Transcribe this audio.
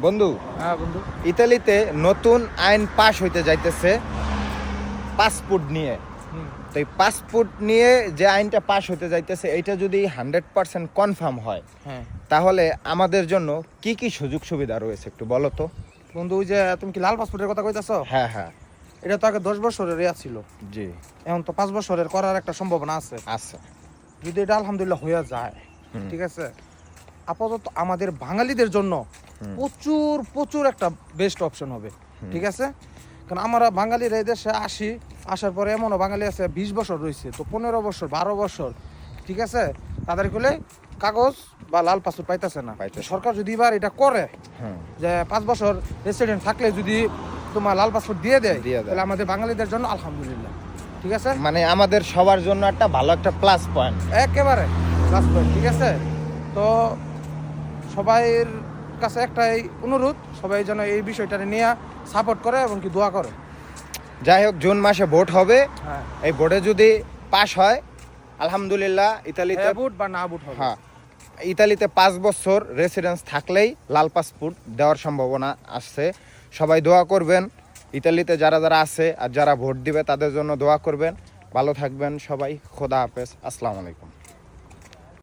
বন্ধু, হ্যাঁ বন্ধু। ইতালিতে নতুন আইন পাশ হইতে যাইতেছে পাসপোর্ট নিয়ে। তো এই পাসপোর্ট নিয়ে যে আইনটা পাশ হতে যাইতেছে এটা যদি 100% কনফার্ম হয়, হ্যাঁ তাহলে আমাদের জন্য কি কি সুযোগ সুবিধা রয়েছে একটু বলো তো। বন্ধু, ওই যে তুমি কি লাল পাসপোর্টের কথা কইতাছো? হ্যাঁ হ্যাঁ, এটা তো আগে 10 বছরের ইয়া ছিল, জি এখন তো 5 বছরের করার একটা সম্ভাবনা আছে। আচ্ছা। যদি এটা আলহামদুলিল্লাহ হয়ে যায়, হুম। ঠিক আছে, আপাতত আমাদের বাঙালিদের জন্য হুম। প্রচুর প্রচুর একটা বেস্ট অপশন হবে। ঠিক আছে, কারণ আমরা বাঙালির এই দেশে আসার পরে এমনও বাঙালি আছে 20 বছর রয়েছে, তো 15 বছর 12 বছর, ঠিক আছে, তাদের কোলে কাগজ বা লাল পাসপোর্ট পাইতেছে না। সরকার যদি এবার এটা করে যে 5 বছর রেসিডেন্ট থাকলে যদি তোমার লাল পাসপোর্ট দিয়ে দেয়, তাহলে আমাদের বাঙালিদের জন্য আলহামদুলিল্লাহ। ঠিক আছে, মানে আমাদের সবার জন্য একটা ভালো একটা প্লাস পয়েন্ট, একেবারে প্লাস পয়েন্ট। ঠিক আছে, তো সবাইয়ের কাছে একটাই অনুরোধ, সবাই যেন এই বিষয়টা নিয়ে সাপোর্ট করে এবং কি দোয়া করে। যাই হোক, জুন মাসে ভোট হবে, হ্যাঁ, এই ভোটে যদি পাশ হয় আলহামদুলিল্লাহ ইতালিতে ভোট বা না ভোট হবে। হ্যাঁ, ইতালিতে 5 বছর রেসিডেন্স থাকলেই লাল পাসপোর্ট দেওয়ার সম্ভাবনা আসছে। সবাই দোয়া করবেন, ইতালিতে যারা যারা আছে আর যারা ভোট দিবে তাদের জন্য দোয়া করবেন। ভালো থাকবেন সবাই, খোদা হাফেজ, আসসালামু আলাইকুম।